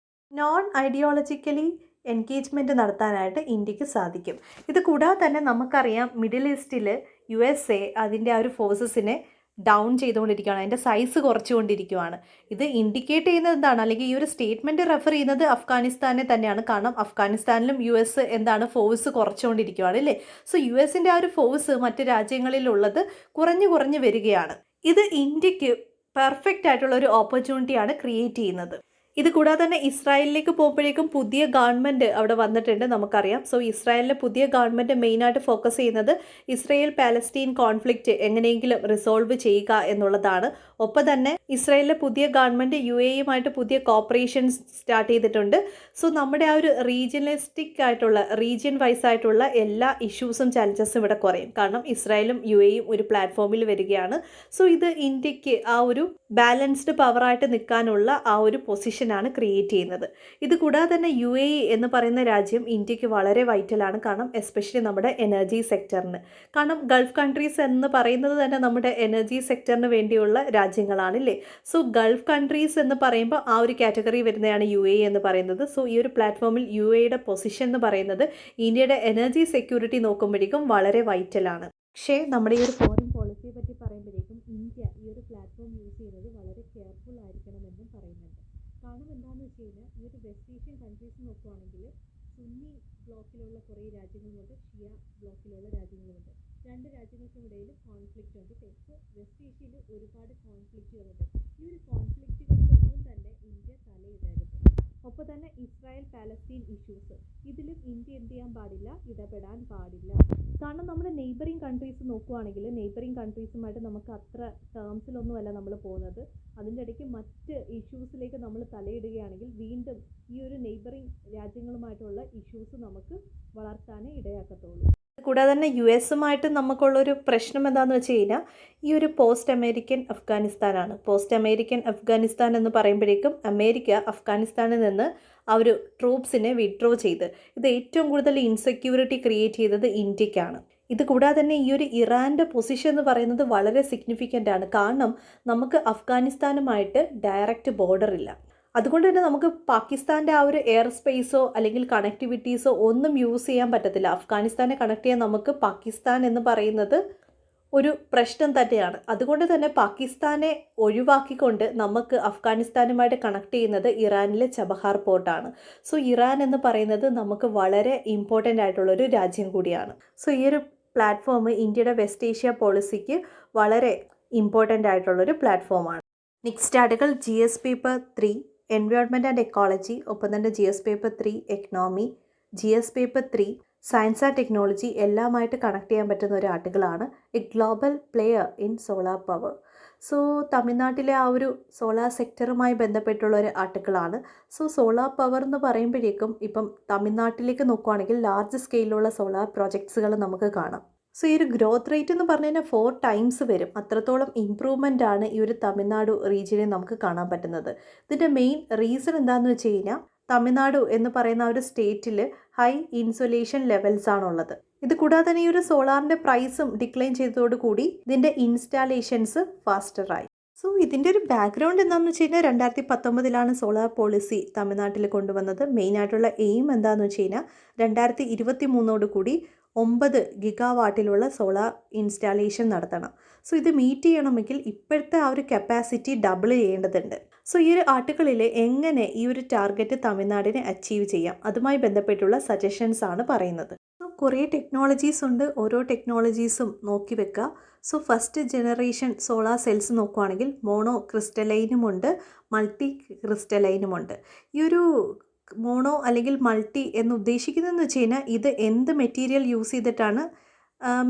നോൺ ഐഡിയോളജിക്കലി എൻഗേജ്മെൻറ്റ് നടത്താനായിട്ട് ഇന്ത്യക്ക് സാധിക്കും. ഇത് കൂടാതെ തന്നെ നമുക്കറിയാം മിഡിൽ ഈസ്റ്റിൽ USA അതിൻ്റെ ആ ഒരു ഫോഴ്സസിനെ ഡൗൺ ചെയ്തുകൊണ്ടിരിക്കുകയാണ്, അതിൻ്റെ സൈസ് കുറച്ചുകൊണ്ടിരിക്കുകയാണ്. ഇത് ഇൻഡിക്കേറ്റ് ചെയ്യുന്നത് എന്താണ്, അല്ലെങ്കിൽ ഈ ഒരു സ്റ്റേറ്റ്മെൻറ്റ് റെഫർ ചെയ്യുന്നത് അഫ്ഗാനിസ്ഥാനെ തന്നെയാണ്. കാരണം അഫ്ഗാനിസ്ഥാനിലും US എന്താണ് ഫോഴ്സ് കുറച്ചുകൊണ്ടിരിക്കുകയാണ് അല്ലേ. സോ US-ൻ്റെ ആ ഒരു ഫോഴ്സ് മറ്റ് രാജ്യങ്ങളിലുള്ളത് കുറഞ്ഞു വരികയാണ്. ഇത് ഇന്ത്യക്ക് പെർഫെക്റ്റ് ആയിട്ടുള്ള ഒരു ഓപ്പർച്യൂണിറ്റിയാണ് ക്രിയേറ്റ് ചെയ്യുന്നത്. ഇത് കൂടാതെ തന്നെ ഇസ്രായേലിലേക്ക് പോകുമ്പോഴേക്കും പുതിയ ഗവൺമെൻറ് അവിടെ വന്നിട്ടുണ്ട് നമുക്കറിയാം. സോ ഇസ്രായേലിലെ പുതിയ ഗവൺമെൻറ് മെയിനായിട്ട് ഫോക്കസ് ചെയ്യുന്നത് ഇസ്രായേൽ പാലസ്തീൻ കോൺഫ്ലിക്റ്റ് എങ്ങനെയെങ്കിലും റിസോൾവ് ചെയ്യുക എന്നുള്ളതാണ്. ഒപ്പം തന്നെ ഇസ്രായേലിലെ പുതിയ ഗവൺമെൻറ് UAE-യുമായിട്ട് പുതിയ കോപ്പറേഷൻസ് സ്റ്റാർട്ട് ചെയ്തിട്ടുണ്ട്. സോ നമ്മുടെ ആ ഒരു റീജിയനലിസ്റ്റിക് ആയിട്ടുള്ള റീജിയൻ വൈസ് ആയിട്ടുള്ള എല്ലാ ഇഷ്യൂസും ചലഞ്ചസും ഇവിടെ കുറയും. കാരണം ഇസ്രായേലും UAE-യും ഒരു പ്ലാറ്റ്ഫോമിൽ വരികയാണ്. സോ ഇത് ഇന്ത്യക്ക് ആ ഒരു ബാലൻസ്ഡ് പവറായിട്ട് നിൽക്കാനുള്ള ആ ഒരു പൊസിഷനാണ് ക്രിയേറ്റ് ചെയ്യുന്നത്. ഇത് കൂടാതെ തന്നെ UAE എന്ന് പറയുന്ന രാജ്യം ഇന്ത്യക്ക് വളരെ വൈറ്റലാണ്. കാരണം എസ്പെഷ്യലി നമ്മുടെ എനർജി സെക്ടറിന്. കാരണം ഗൾഫ് കൺട്രീസ് എന്ന് പറയുന്നത് തന്നെ നമ്മുടെ എനർജി സെക്ടറിന് വേണ്ടിയുള്ള രാജ്യങ്ങളാണില്ലേ. സോ ഗൾഫ് കൺട്രീസ് എന്ന് പറയുമ്പോൾ ആ ഒരു കാറ്റഗറി വരുന്നതാണ് UAE എന്ന് പറയുന്നത്. സോ ഈ ഒരു പ്ലാറ്റ്ഫോമിൽ UAE-യുടെ പൊസിഷൻ എന്ന് പറയുന്നത് ഇന്ത്യയുടെ എനർജി സെക്യൂരിറ്റി നോക്കുമ്പോഴേക്കും വളരെ വൈറ്റലാണ്. പക്ഷേ നമ്മുടെ ഈ ഒരു ഫോറിൻ പോളിസിയെ പറ്റി പറയുമ്പോഴേക്കും ഇന്ത്യ ഈ ഒരു പ്ലാറ്റ്ഫോം യൂസ് ചെയ്യുന്നത് വളരെ കെയർഫുൾ ആയിരിക്കണമെന്നും പറയുന്നുണ്ട്. കാരണം എന്താണെന്ന് വെച്ച് കഴിഞ്ഞാൽ ഈ ഒരു വെസ്റ്റ് ഏഷ്യൻ കൺട്രീസ് നോക്കുകയാണെങ്കിൽ സുന്നി ബ്ലോക്കിലുള്ള കുറേ രാജ്യങ്ങളുമുണ്ട്, ഷിയ ബ്ലോക്കിലുള്ള രാജ്യങ്ങളുമുണ്ട്. 2 രാജ്യങ്ങൾക്കും ഇടയിൽ കോൺഫ്ലിക്റ്റ് ഉണ്ട്. സോ വെസ്റ്റ് ഏഷ്യയിൽ ഒരുപാട് കോൺഫ്ലിക്റ്റുകളുണ്ട്. ഈ ഒരു കോൺഫ്ലിക്റ്റുകളിലൊന്നും തന്നെ ഇന്ത്യ തലയിടരുത്. ഒപ്പം തന്നെ ഇസ്രായേൽ പാലസ്തീൻ ഇഷ്യൂസ് ഇതിലും ഇന്ത്യ എന്ത് ചെയ്യാൻ പാടില്ല, ഇടപെടാൻ പാടില്ല. കാരണം നമ്മുടെ നെയ്ബറിങ് കൺട്രീസ് നോക്കുകയാണെങ്കിൽ നെയ്ബറിങ് കൺട്രീസുമായിട്ട് നമുക്ക് അത്ര ടേംസിലൊന്നുമല്ല നമ്മൾ പോകുന്നത്. അതിൻ്റെ ഇടയ്ക്ക് മറ്റ് ഇഷ്യൂസിലേക്ക് നമ്മൾ തലയിടുകയാണെങ്കിൽ വീണ്ടും ഈ ഒരു നെയ്ബറിങ് രാജ്യങ്ങളുമായിട്ടുള്ള ഇഷ്യൂസ് നമുക്ക് വളർത്താനേ ഇടയാക്കത്തുള്ളൂ. കൂടാതെ തന്നെ US-ഉമായിട്ട് നമുക്കുള്ളൊരു പ്രശ്നം എന്താണെന്ന് വെച്ച് കഴിഞ്ഞാൽ ഈ ഒരു പോസ്റ്റ് അമേരിക്കൻ അഫ്ഗാനിസ്ഥാനാണ്. പോസ്റ്റ് അമേരിക്കൻ അഫ്ഗാനിസ്ഥാൻ എന്ന് പറയുമ്പോഴേക്കും അമേരിക്ക അഫ്ഗാനിസ്ഥാനിൽ നിന്ന് ആ ഒരു ട്രൂപ്സിനെ വിഡ്രോ ചെയ്ത് ഇത് ഏറ്റവും കൂടുതൽ ഇൻസെക്യൂരിറ്റി ക്രിയേറ്റ് ചെയ്തത് ഇന്ത്യക്കാണ്. ഇത് കൂടാതെ തന്നെ ഈ ഒരു ഇറാൻ്റെ പൊസിഷൻ എന്ന് പറയുന്നത് വളരെ സിഗ്നിഫിക്കൻ്റ് ആണ്. കാരണം നമുക്ക് അഫ്ഗാനിസ്ഥാനുമായിട്ട് ഡയറക്റ്റ് ബോർഡർ ഇല്ല. അതുകൊണ്ട് തന്നെ നമുക്ക് പാകിസ്ഥാൻ്റെ ആ ഒരു എയർ സ്പേസോ അല്ലെങ്കിൽ കണക്ടിവിറ്റീസോ ഒന്നും യൂസ് ചെയ്യാൻ പറ്റത്തില്ല. അഫ്ഗാനിസ്ഥാനെ കണക്ട് ചെയ്യാൻ നമുക്ക് പാകിസ്ഥാൻ എന്ന് പറയുന്നത് ഒരു പ്രശ്നം തന്നെയാണ്. അതുകൊണ്ട് തന്നെ പാകിസ്ഥാനെ ഒഴിവാക്കിക്കൊണ്ട് നമുക്ക് അഫ്ഗാനിസ്ഥാനുമായിട്ട് കണക്ട് ചെയ്യുന്നത് ഇറാനിലെ ചബഹാർ പോർട്ടാണ്. സോ ഇറാൻ എന്ന് പറയുന്നത് നമുക്ക് വളരെ ഇമ്പോർട്ടൻ്റ് ആയിട്ടുള്ളൊരു രാജ്യം കൂടിയാണ്. സോ ഈ ഒരു പ്ലാറ്റ്ഫോം ഇന്ത്യയുടെ വെസ്റ്റ് ഏഷ്യ പോളിസിക്ക് വളരെ ഇമ്പോർട്ടൻ്റ് ആയിട്ടുള്ളൊരു പ്ലാറ്റ്ഫോമാണ്. Next article GS paper 3 environment and ecology, ഒപ്പം തന്നെ GS paper 3 economy, GS paper 3 science and technology എല്ലാമായിട്ട് കണക്ട് ചെയ്യാൻ പറ്റുന്ന ഒരു ആർട്ടിക്കിളാണ് a global player in solar power. So തമിഴ്നാട്ടിലെ ആ ഒരു സോളാർ സെക്ടറുമായി ബന്ധപ്പെട്ടുള്ള ഒരു ആർട്ടിക്കിളാണ്. സോ സോളാർ പവർ എന്ന് പറയുമ്പോഴേക്കും ഇപ്പം തമിഴ്നാട്ടിലേക്ക് നോക്കുകയാണെങ്കിൽ ലാർജ് സ്കെയിലുള്ള സോളാർ പ്രോജക്ട്സുകൾ നമുക്ക് കാണാം. സോ ഈ ഒരു ഗ്രോത്ത് റേറ്റ് എന്ന് പറഞ്ഞു കഴിഞ്ഞാൽ 4 ടൈംസ് വരും. അത്രത്തോളം ഇമ്പ്രൂവ്മെൻ്റ് ആണ് ഈ ഒരു തമിഴ്നാട് റീജിയനിൽ നമുക്ക് കാണാൻ പറ്റുന്നത്. ഇതിൻ്റെ മെയിൻ റീസൺ എന്താണെന്ന് വെച്ച് കഴിഞ്ഞാൽ തമിഴ്നാട് എന്ന് പറയുന്ന ഒരു സ്റ്റേറ്റിൽ ഹൈ ഇൻസുലേഷൻ ലെവൽസ് ആണുള്ളത്. ഇത് കൂടാതെ തന്നെ ഈ ഒരു സോളാറിൻ്റെ പ്രൈസും ഡിക്ലൈൻ ചെയ്തതോടുകൂടി ഇതിൻ്റെ ഇൻസ്റ്റാലേഷൻസ് ഫാസ്റ്ററായി. സോ ഇതിൻ്റെ ഒരു ബാക്ക്ഗ്രൗണ്ട് എന്താണെന്ന് വെച്ച് കഴിഞ്ഞാൽ 2019 സോളാർ പോളിസി തമിഴ്നാട്ടിൽ കൊണ്ടുവന്നത്. മെയിനായിട്ടുള്ള എയിം എന്താണെന്ന് വെച്ച് കഴിഞ്ഞാൽ 2023 9 ഗിഗാവാട്ടിലുള്ള സോളാർ ഇൻസ്റ്റാളേഷൻ നടത്തണം. സോ ഇത് മീറ്റ് ചെയ്യണമെങ്കിൽ ഇപ്പോഴത്തെ ആ ഒരു കപ്പാസിറ്റി ഡബിൾ ചെയ്യേണ്ടതുണ്ട്. സോ ഈ ഒരു ആർട്ടിക്കിളിൽ എങ്ങനെ ഈ ഒരു ടാർഗറ്റ് തമിഴ്നാടിനെ അച്ചീവ് ചെയ്യാം, അതുമായി ബന്ധപ്പെട്ടുള്ള സജഷൻസ് ആണ് പറയുന്നത്. സോ കുറേ ടെക്നോളജീസ് ഉണ്ട്, ഓരോ ടെക്നോളജീസും നോക്കി വെക്കുക. So first generation solar cells നോക്കുകയാണെങ്കിൽ മോണോ ക്രിസ്റ്റലൈനുമുണ്ട്, മൾട്ടി ക്രിസ്റ്റലൈനുമുണ്ട്. ഈ ഒരു മോണോ അല്ലെങ്കിൽ മൾട്ടി എന്ന് ഉദ്ദേശിക്കുന്നതെന്ന് വെച്ച് കഴിഞ്ഞാൽ ഇത് എന്ത് മെറ്റീരിയൽ യൂസ് ചെയ്തിട്ടാണ്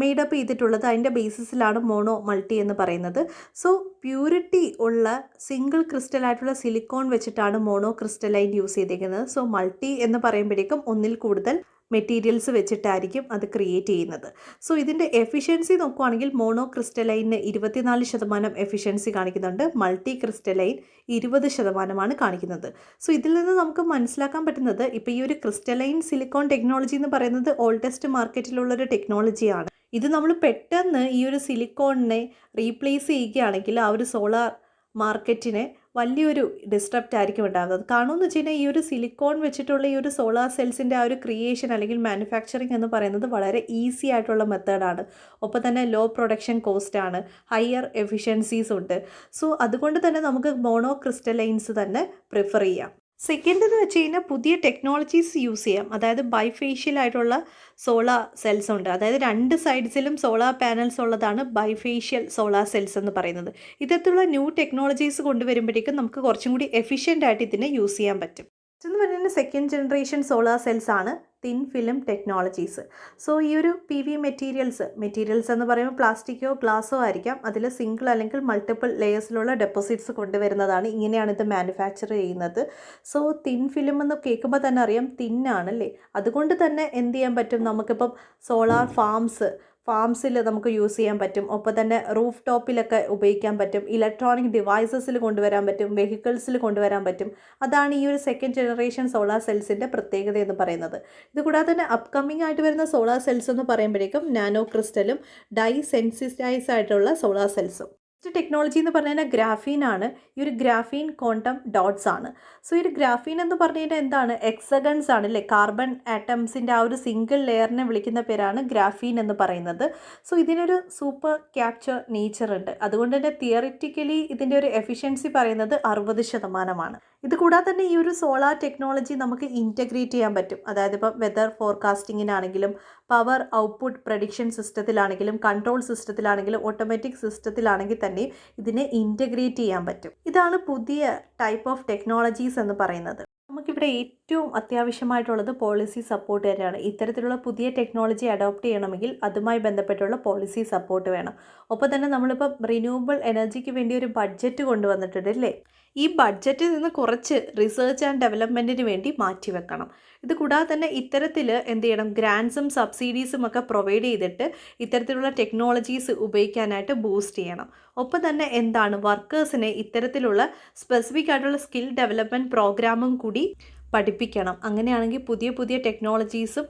മെയ്ഡപ്പ് ചെയ്തിട്ടുള്ളത്, അതിൻ്റെ ബേസിസിലാണ് മോണോ മൾട്ടി എന്ന് പറയുന്നത്. സോ പ്യൂരിറ്റി ഉള്ള സിംഗിൾ ക്രിസ്റ്റൽ ആയിട്ടുള്ള സിലിക്കോൺ വെച്ചിട്ടാണ് മോണോ ക്രിസ്റ്റലൈൻ യൂസ് ചെയ്തിരിക്കുന്നത്. സോ മൾട്ടി എന്ന് പറയുമ്പോഴേക്കും ഒന്നിൽ കൂടുതൽ മെറ്റീരിയൽസ് വെച്ചിട്ടായിരിക്കും അത് ക്രിയേറ്റ് ചെയ്യുന്നത്. സോ ഇതിൻ്റെ എഫിഷ്യൻസി നോക്കുവാണെങ്കിൽ മോണോ ക്രിസ്റ്റലൈന് 24% എഫിഷ്യൻസി കാണിക്കുന്നുണ്ട്, മൾട്ടി ക്രിസ്റ്റലൈൻ 20% കാണിക്കുന്നത്. സോ ഇതിൽ നിന്ന് നമുക്ക് മനസ്സിലാക്കാൻ പറ്റുന്നത് ഇപ്പോൾ ഈ ഒരു ക്രിസ്റ്റലൈൻ സിലിക്കോൺ ടെക്നോളജി എന്ന് പറയുന്നത് ഓൾഡസ്റ്റ് മാർക്കറ്റിലുള്ളൊരു ടെക്നോളജിയാണ്. ഇത് നമ്മൾ പെട്ടെന്ന് ഈ ഒരു സിലിക്കോണിനെ റീപ്ലേസ് ചെയ്യുകയാണെങ്കിൽ ആ ഒരു സോളാർ മാർക്കറ്റിനെ വലിയൊരു ഡിസ്ട്രപ്റ്റ് ആയിരിക്കും ഉണ്ടാകുന്നത്. കാണുമെന്ന് വെച്ച് കഴിഞ്ഞാൽ ഈ ഒരു സിലിക്കോൺ വെച്ചിട്ടുള്ള ഈ ഒരു സോളാർ സെൽസിൻ്റെ ആ ഒരു ക്രിയേഷൻ അല്ലെങ്കിൽ മാനുഫാക്ചറിങ് എന്ന് പറയുന്നത് വളരെ ഈസി ആയിട്ടുള്ള മെത്തേഡാണ്. ഒപ്പം തന്നെ ലോ പ്രൊഡക്ഷൻ കോസ്റ്റ് ആണ്, ഹയർ എഫിഷ്യൻസീസ് ഉണ്ട്. സോ അതുകൊണ്ട് തന്നെ നമുക്ക് മോണോ ക്രിസ്റ്റലൈൻസ് തന്നെ പ്രിഫർ ചെയ്യാം. സെക്കൻഡ് എന്ന് വെച്ച് കഴിഞ്ഞാൽ പുതിയ ടെക്നോളജീസ് യൂസ് ചെയ്യാം. അതായത് ബൈഫേഷ്യൽ ആയിട്ടുള്ള സോളാർ സെൽസ് ഉണ്ട്. അതായത് 2 സൈഡ്സിലും സോളാർ പാനൽസ് ഉള്ളതാണ് ബൈഫേഷ്യൽ സോളാർ സെൽസ് എന്ന് പറയുന്നത്. ഇത്തരത്തിലുള്ള ന്യൂ ടെക്നോളജീസ് കൊണ്ടുവരുമ്പോഴേക്കും നമുക്ക് കുറച്ചും കൂടി എഫിഷ്യൻ്റ് ആയിട്ട് ഇതിനെ യൂസ് ചെയ്യാൻ പറ്റും. എന്ന് പറയുന്നത് സെക്കൻഡ് ജനറേഷൻ സോളാർ സെൽസ് ആണ് തിൻ ഫിലിം ടെക്നോളജീസ്. സോ ഈ ഒരു PV മെറ്റീരിയൽസ് എന്ന് പറയുമ്പോൾ പ്ലാസ്റ്റിക്കോ ഗ്ലാസോ ആയിരിക്കാം. അതിൽ സിംഗിൾ അല്ലെങ്കിൽ മൾട്ടിപ്പിൾ ലെയേഴ്സിലുള്ള ഡെപ്പോസിറ്റ്സ് കൊണ്ടുവരുന്നതാണ്. ഇങ്ങനെയാണ് ഇത് മാനുഫാക്ചർ ചെയ്യുന്നത്. സോ തിൻ ഫിലിം എന്ന് കേൾക്കുമ്പോൾ തന്നെ അറിയാം തിന്നാണല്ലേ. അതുകൊണ്ട് തന്നെ എന്ത് ചെയ്യാൻ പറ്റും, നമുക്കിപ്പം സോളാർ ഫാംസിൽ നമുക്ക് യൂസ് ചെയ്യാൻ പറ്റും. ഒപ്പം തന്നെ റൂഫ് ടോപ്പിലൊക്കെ ഉപയോഗിക്കാൻ പറ്റും, ഇലക്ട്രോണിക് ഡിവൈസസിൽ കൊണ്ടുവരാൻ പറ്റും, വെഹിക്കിൾസിൽ കൊണ്ടുവരാൻ പറ്റും. അതാണ് ഈ ഒരു സെക്കൻഡ് ജനറേഷൻ സോളാർ സെൽസിൻ്റെ പ്രത്യേകത എന്ന് പറയുന്നത്. ഇത് കൂടാതെ തന്നെ അപ്കമ്മിങ് ആയിട്ട് വരുന്ന സോളാർ സെൽസ് എന്ന് പറയുമ്പോഴേക്കും നാനോ ക്രിസ്റ്റലും ഡൈ സെൻസിറ്റൈസ് ആയിട്ടുള്ള സോളാർ സെൽസും. നെക്സ്റ്റ് ടെക്നോളജി എന്ന് പറഞ്ഞു കഴിഞ്ഞാൽ ഗ്രാഫീൻ ആണ്. ഈ ഒരു ഗ്രാഫീൻ ക്വാണ്ടം ഡോട്ട്സ് ആണ്. സോ ഈ ഒരു ഗ്രാഫീൻ എന്ന് പറഞ്ഞു കഴിഞ്ഞാൽ എന്താണ്, എക്സഗൺസ് ആണ് അല്ലേ. കാർബൺ ആറ്റംസിൻ്റെ ആ ഒരു സിംഗിൾ ലെയറിനെ വിളിക്കുന്ന പേരാണ് ഗ്രാഫീൻ എന്ന് പറയുന്നത്. സോ ഇതിനൊരു സൂപ്പർ ക്യാപ്ചർ നേച്ചർ ഉണ്ട്. അതുകൊണ്ട് തന്നെ തിയറിറ്റിക്കലി ഇതിൻ്റെ ഒരു എഫിഷ്യൻസി പറയുന്നത് 60%. ഇത് കൂടാതെ തന്നെ ഈ ഒരു സോളാർ ടെക്നോളജി നമുക്ക് ഇൻറ്റഗ്രേറ്റ് ചെയ്യാൻ പറ്റും. അതായത് ഇപ്പോൾ വെതർ ഫോർകാസ്റ്റിങ്ങിനാണെങ്കിലും പവർ ഔട്ട്പുട്ട് പ്രഡിക്ഷൻ സിസ്റ്റത്തിലാണെങ്കിലും കൺട്രോൾ സിസ്റ്റത്തിലാണെങ്കിലും ഓട്ടോമാറ്റിക് സിസ്റ്റത്തിലാണെങ്കിൽ തന്നെ ഇതിനെ ഇൻറ്റഗ്രേറ്റ് ചെയ്യാൻ പറ്റും. ഇതാണ് പുതിയ ടൈപ്പ് ഓഫ് ടെക്നോളജീസ് എന്ന് പറയുന്നത്. നമുക്കിവിടെ ഏറ്റവും അത്യാവശ്യമായിട്ടുള്ളത് പോളിസി സപ്പോർട്ട് തന്നെയാണ്. ഇത്തരത്തിലുള്ള പുതിയ ടെക്നോളജി അഡോപ്റ്റ് ചെയ്യണമെങ്കിൽ അതുമായി ബന്ധപ്പെട്ടുള്ള പോളിസി സപ്പോർട്ട് വേണം. ഒപ്പം തന്നെ നമ്മളിപ്പം റിന്യൂവബിൾ എനർജിക്ക് വേണ്ടി ഒരു ബഡ്ജറ്റ് കൊണ്ടുവന്നിട്ടുണ്ട് അല്ലേ. ഈ ബഡ്ജറ്റിൽ നിന്ന് കുറച്ച് റിസർച്ച് ആൻഡ് ഡെവലപ്മെൻറ്റിന് വേണ്ടി മാറ്റിവെക്കണം. ഇത് കൂടാതെ തന്നെ ഇത്തരത്തിൽ എന്ത് ചെയ്യണം, ഗ്രാൻസും സബ്സിഡീസും ഒക്കെ പ്രൊവൈഡ് ചെയ്തിട്ട് ഇത്തരത്തിലുള്ള ടെക്നോളജീസ് ഉപയോഗിക്കാനായിട്ട് ബൂസ്റ്റ് ചെയ്യണം. ഒപ്പം തന്നെ എന്താണ്, വർക്കേഴ്സിനെ ഇത്തരത്തിലുള്ള സ്പെസിഫിക് ആയിട്ടുള്ള സ്കിൽ ഡെവലപ്മെൻറ്റ് പ്രോഗ്രാമും കൂടി പഠിപ്പിക്കണം. അങ്ങനെയാണെങ്കിൽ പുതിയ പുതിയ ടെക്നോളജീസും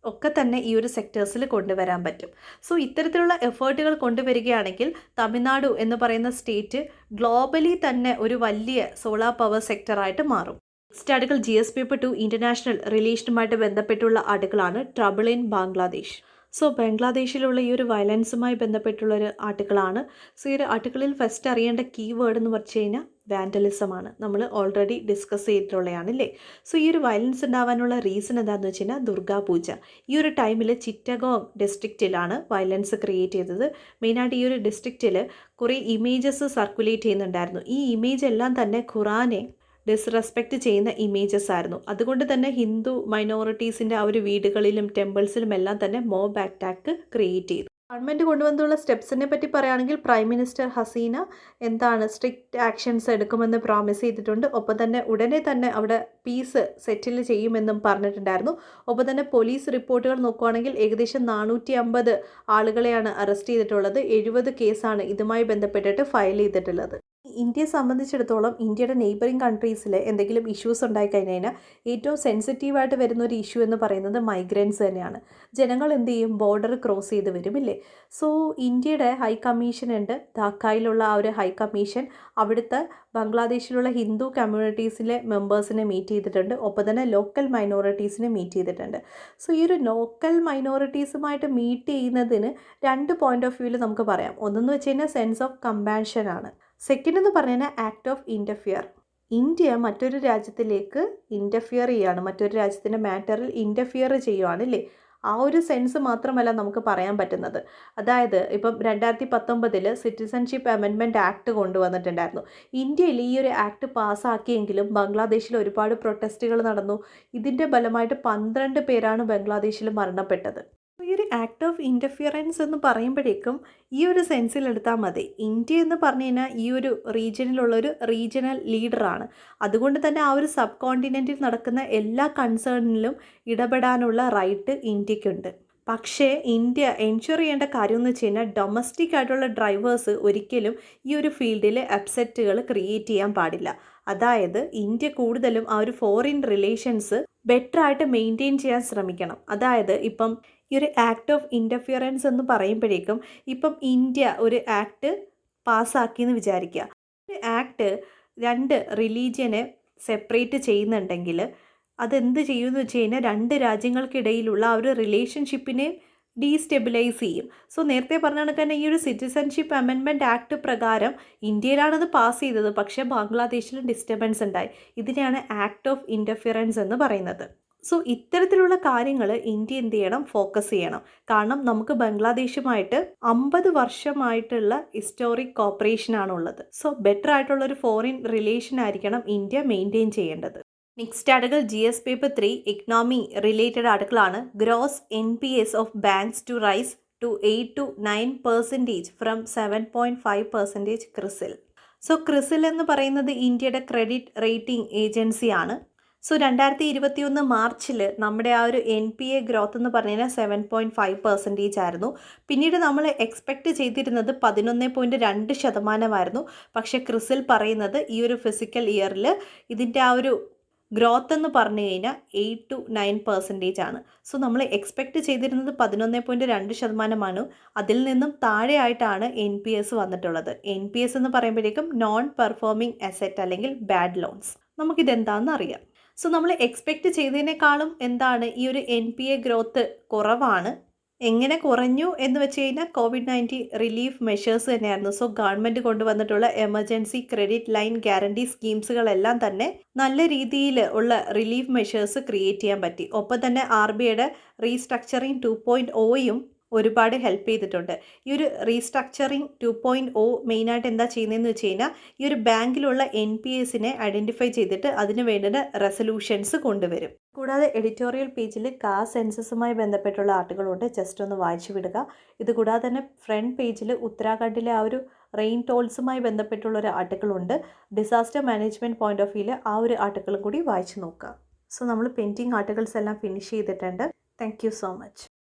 ഒക്കെ തന്നെ ഈ ഒരു സെക്ടേഴ്സിൽ കൊണ്ടുവരാൻ പറ്റും. സോ ഇത്തരത്തിലുള്ള എഫേർട്ടുകൾ കൊണ്ടുവരികയാണെങ്കിൽ തമിഴ്നാട് എന്ന് പറയുന്ന സ്റ്റേറ്റ് ഗ്ലോബലി തന്നെ ഒരു വലിയ സോളാർ പവർ സെക്ടറായിട്ട് മാറും. Next article GS paper 2 international റിലേഷനുമായിട്ട് ബന്ധപ്പെട്ടുള്ള ആർട്ടിക്കിളാണ് ട്രബിൾ ഇൻ ബംഗ്ലാദേശ്. സോ ബംഗ്ലാദേശിലുള്ള ഈ ഒരു വയലൻസുമായി ബന്ധപ്പെട്ടുള്ളൊരു ആർട്ടിക്കിളാണ്. സോ ഈ ഒരു ആർട്ടിക്കിളിൽ ഫസ്റ്റ് അറിയേണ്ട കീവേഡ് എന്ന് പറഞ്ഞു കഴിഞ്ഞാൽ വാൻഡലിസമാണ്. നമ്മൾ ഓൾറെഡി ഡിസ്കസ് ചെയ്തിട്ടുള്ളതാണ് അല്ലേ. സോ ഈ ഒരു വയലൻസ് ഉണ്ടാവാനുള്ള റീസൺ എന്താണെന്ന് വെച്ച് കഴിഞ്ഞാൽ ദുർഗാപൂജ. ഈ ഒരു ടൈമിൽ ചിറ്റഗോങ് ഡിസ്ട്രിക്റ്റിലാണ് വയലൻസ് ക്രിയേറ്റ് ചെയ്തത്. മെയിനായിട്ട് ഈ ഒരു ഡിസ്ട്രിക്റ്റിൽ കുറേ ഇമേജസ് സർക്കുലേറ്റ് ചെയ്യുന്നുണ്ടായിരുന്നു. ഈ ഇമേജ് എല്ലാം തന്നെ ഖുറാനെ ഡിസ്റെസ്പെക്റ്റ് ചെയ്യുന്ന ഇമേജസ് ആയിരുന്നു. അതുകൊണ്ട് തന്നെ ഹിന്ദു മൈനോറിറ്റീസിൻ്റെ ആ ഒരു വീടുകളിലും ടെമ്പിൾസിലും എല്ലാം തന്നെ മോബ് അറ്റാക്ക് ക്രിയേറ്റ് ചെയ്തു. ഗവൺമെൻറ് കൊണ്ടുവന്നുള്ള സ്റ്റെപ്സിനെ പറ്റി പറയുകയാണെങ്കിൽ prime minister Hasina strict actions എടുക്കുമെന്ന് പ്രോമിസ് ചെയ്തിട്ടുണ്ട്. ഒപ്പം തന്നെ ഉടനെ തന്നെ അവിടെ പീസ് സെറ്റിൽ ചെയ്യുമെന്നും പറഞ്ഞിട്ടുണ്ടായിരുന്നു. ഒപ്പം തന്നെ പോലീസ് റിപ്പോർട്ടുകൾ നോക്കുകയാണെങ്കിൽ ഏകദേശം 450 ആളുകളെയാണ് അറസ്റ്റ് ചെയ്തിട്ടുള്ളത്. 70 കേസാണ് ഇതുമായി ബന്ധപ്പെട്ടിട്ട് ഫയൽ ചെയ്തിട്ടുള്ളത്. ഇന്ത്യയെ സംബന്ധിച്ചിടത്തോളം ഇന്ത്യയുടെ നെയ്ബറിങ് കൺട്രീസിൽ എന്തെങ്കിലും ഇഷ്യൂസ് ഉണ്ടായിക്കഴിഞ്ഞ് കഴിഞ്ഞാൽ ഏറ്റവും സെൻസിറ്റീവായിട്ട് വരുന്ന ഒരു ഇഷ്യൂ എന്ന് പറയുന്നത് മൈഗ്രൻസ് തന്നെയാണ്. ജനങ്ങൾ എന്ത് ചെയ്യും, ബോർഡർ ക്രോസ് ചെയ്ത് വരും ഇല്ലേ. സോ ഇന്ത്യയുടെ ഹൈ കമ്മീഷൻ ഉണ്ട്, ധാക്കയിലുള്ള ആ ഒരു ഹൈ കമ്മീഷൻ അവിടുത്തെ ബംഗ്ലാദേശിലുള്ള ഹിന്ദു കമ്മ്യൂണിറ്റീസിലെ മെമ്പേഴ്സിനെ മീറ്റ് ചെയ്തിട്ടുണ്ട്. ഒപ്പം തന്നെ ലോക്കൽ മൈനോറിറ്റീസിനെ മീറ്റ് ചെയ്തിട്ടുണ്ട്. സോ ഈ ഒരു ലോക്കൽ മൈനോറിറ്റീസുമായിട്ട് മീറ്റ് ചെയ്യുന്നതിന് 2 പോയിന്റ് ഓഫ് വ്യൂവിൽ നമുക്ക് പറയാം. ഒന്നെന്ന് വെച്ച് കഴിഞ്ഞാൽ സെൻസ് ഓഫ് കമ്പാഷൻ ആണ്. സെക്കൻഡ് എന്ന് പറഞ്ഞാൽ ആക്ട് ഓഫ് ഇൻ്റർഫിയർ. ഇന്ത്യ മറ്റൊരു രാജ്യത്തിലേക്ക് ഇൻ്റർഫിയർ ചെയ്യുകയാണ്, മറ്റൊരു രാജ്യത്തിൻ്റെ മാറ്ററിൽ ഇൻ്റർഫിയർ ചെയ്യുകയാണ് അല്ലേ. ആ ഒരു സെൻസ് മാത്രമല്ല നമുക്ക് പറയാൻ പറ്റുന്നത്. അതായത് ഇപ്പം 2019 സിറ്റിസൺഷിപ്പ് അമെൻമെൻറ്റ് ആക്ട് കൊണ്ടുവന്നിട്ടുണ്ടായിരുന്നു. ഇന്ത്യയിൽ ഈ ഒരു ആക്ട് പാസ്സാക്കിയെങ്കിലും ബംഗ്ലാദേശിൽ ഒരുപാട് പ്രൊട്ടസ്റ്റുകൾ നടന്നു. ഇതിൻ്റെ ഫലമായിട്ട് 12 പേരാണ് ബംഗ്ലാദേശിൽ മരണപ്പെട്ടത്. ഈ ഒരു ആക്ട് ഓഫ് ഇൻ്റർഫിയറൻസ് എന്ന് പറയുമ്പോഴേക്കും ഈ ഒരു സെൻസിൽ എടുത്താൽ മതി. ഇന്ത്യ എന്ന് പറഞ്ഞു കഴിഞ്ഞാൽ ഈ ഒരു റീജിയനിലുള്ളൊരു റീജിയണൽ ലീഡറാണ്. അതുകൊണ്ട് തന്നെ ആ ഒരു സബ് കോണ്ടിനെൻറ്റിൽ നടക്കുന്ന എല്ലാ കൺസേണിലും ഇടപെടാനുള്ള റൈറ്റ് ഇന്ത്യക്കുണ്ട്. പക്ഷേ ഇന്ത്യ എൻഷുർ ചെയ്യേണ്ട കാര്യം എന്ന് വെച്ച് കഴിഞ്ഞാൽ ഡൊമസ്റ്റിക് ആയിട്ടുള്ള ഡ്രൈവേഴ്സ് ഒരിക്കലും ഈ ഒരു ഫീൽഡിൽ അപ്സെറ്റുകൾ ക്രിയേറ്റ് ചെയ്യാൻ പാടില്ല. അതായത് ഇന്ത്യ കൂടുതലും ആ ഒരു ഫോറിൻ റിലേഷൻസ് ബെറ്ററായിട്ട് മെയിൻറ്റെയിൻ ചെയ്യാൻ ശ്രമിക്കണം. അതായത് ഇപ്പം ഈ ഒരു ആക്ട് ഓഫ് ഇൻ്റർഫിയറൻസ് എന്ന് പറയുമ്പോഴേക്കും ഇപ്പം ഇന്ത്യ ഒരു ആക്ട് പാസ്സാക്കിയെന്ന് വിചാരിക്കുക. ഒരു ആക്ട് 2 റിലീജിയനെ സെപ്പറേറ്റ് ചെയ്യുന്നുണ്ടെങ്കിൽ അതെന്ത് ചെയ്യുമെന്ന് വെച്ച് കഴിഞ്ഞാൽ 2 രാജ്യങ്ങൾക്കിടയിലുള്ള ആ ഒരു റിലേഷൻഷിപ്പിനെ ഡീസ്റ്റെബിലൈസ് ചെയ്യും. സോ നേരത്തെ പറഞ്ഞ കണക്ക് തന്നെ ഈ ഒരു സിറ്റിസൺഷിപ്പ് അമെൻമെൻറ്റ് ആക്ട് പ്രകാരം ഇന്ത്യയിലാണത് പാസ് ചെയ്തത്, പക്ഷേ ബംഗ്ലാദേശിലും ഡിസ്റ്റർബൻസ് ഉണ്ടായി. ഇതിനെയാണ് ആക്ട് ഓഫ് ഇൻ്റർഫിയറൻസ് എന്ന് പറയുന്നത്. സോ ഇത്തരത്തിലുള്ള കാര്യങ്ങൾ ഇന്ത്യ എന്ത് ചെയ്യണം, ഫോക്കസ് ചെയ്യണം. കാരണം നമുക്ക് ബംഗ്ലാദേശുമായിട്ട് 50 വർഷമായിട്ടുള്ള ഹിസ്റ്റോറിക് കോപ്പറേഷനാണുള്ളത്. സോ ബെറ്റർ ആയിട്ടുള്ളൊരു ഫോറിൻ റിലേഷൻ ആയിരിക്കണം ഇന്ത്യ മെയിൻറ്റെയിൻ ചെയ്യേണ്ടത്. Next article GS paper 3 economy related ആർട്ടിക്കിളാണ്. Gross NPS of banks to rise to 8 to 9% from 7.5% CRISIL. So CRISIL എന്ന് പറയുന്നത് ഇന്ത്യയുടെ ക്രെഡിറ്റ് റേറ്റിംഗ് ഏജൻസിയാണ്. സോ 2021 മാർച്ചിൽ നമ്മുടെ ആ ഒരു NPA ഗ്രോത്ത് എന്ന് പറഞ്ഞാൽ 7.5% ആയിരുന്നു. പിന്നീട് നമ്മൾ എക്സ്പെക്റ്റ് ചെയ്തിരുന്നത് 11.2% പക്ഷേ ക്രിസിൽ പറയുന്നത് ഈ ഒരു ഫിസിക്കൽ ഇയറിൽ ഇതിൻ്റെ ആ ഒരു ഗ്രോത്ത് എന്ന് പറഞ്ഞു കഴിഞ്ഞാൽ 8 to 9% ആണ്. സോ നമ്മൾ എക്സ്പെക്റ്റ് ചെയ്തിരുന്നത് 11.2%. അതിൽ നിന്നും താഴെയായിട്ടാണ് NPS വന്നിട്ടുള്ളത്. NPS എന്ന് പറയുമ്പോഴേക്കും നോൺ പെർഫോമിംഗ് അസെറ്റ് അല്ലെങ്കിൽ ബാഡ് ലോൺസ്. നമുക്കിതെന്താണെന്ന് അറിയാം. സോ നമ്മൾ എക്സ്പെക്റ്റ് ചെയ്തതിനേക്കാളും ഈ ഒരു NPA ഗ്രോത്ത് കുറവാണ്. എങ്ങനെ കുറഞ്ഞു എന്ന് വെച്ച് കഴിഞ്ഞാൽ COVID-19 റിലീഫ് മെഷേഴ്സ് തന്നെയായിരുന്നു. സോ ഗവൺമെൻറ് കൊണ്ടുവന്നിട്ടുള്ള എമർജൻസി ക്രെഡിറ്റ് ലൈൻ ഗ്യാരണ്ടി സ്കീംസുകളെല്ലാം തന്നെ നല്ല രീതിയിൽ ഉള്ള റിലീഫ് മെഷേഴ്സ് ക്രിയേറ്റ് ചെയ്യാൻ പറ്റി. ഒപ്പം തന്നെ RBIയുടെ റീസ്ട്രക്ചറിങ് 2.0യും ഒരുപാട് ഹെൽപ്പ് ചെയ്തിട്ടുണ്ട്. ഈ ഒരു റീസ്ട്രക്ചറിങ് 2.0 മെയിനായിട്ട് എന്താ ചെയ്യുന്നതെന്ന് വെച്ച് കഴിഞ്ഞാൽ ഈ ഒരു ബാങ്കിലുള്ള NPSനെ ഐഡൻറ്റിഫൈ ചെയ്തിട്ട് അതിന് വേണ്ടുന്ന റെസൊല്യൂഷൻസ് കൊണ്ടുവരും. കൂടാതെ എഡിറ്റോറിയൽ പേജിൽ കാസ്റ്റ് സെൻസസുമായി ബന്ധപ്പെട്ടുള്ള ആർട്ടിക്കിളുണ്ട്, ജസ്റ്റ് ഒന്ന് വായിച്ചു വിടുക. ഇതുകൂടാതെ തന്നെ ഫ്രണ്ട് പേജിൽ ഉത്തരാഖണ്ഡിലെ ആ ഒരു റെയിൻ ടോൾസുമായി ബന്ധപ്പെട്ടുള്ളൊരു ആർട്ടിക്കിളുണ്ട്. ഡിസാസ്റ്റർ മാനേജ്മെൻറ്റ് പോയിന്റ് ഓഫ് വ്യൂവിൽ ആ ഒരു ആർട്ടിക്കിളും കൂടി വായിച്ചു നോക്കുക. സോ നമ്മൾ പെൻഡിങ് ആർട്ടിക്കിൾസ് എല്ലാം ഫിനിഷ് ചെയ്തിട്ടുണ്ട്. Thank you so much.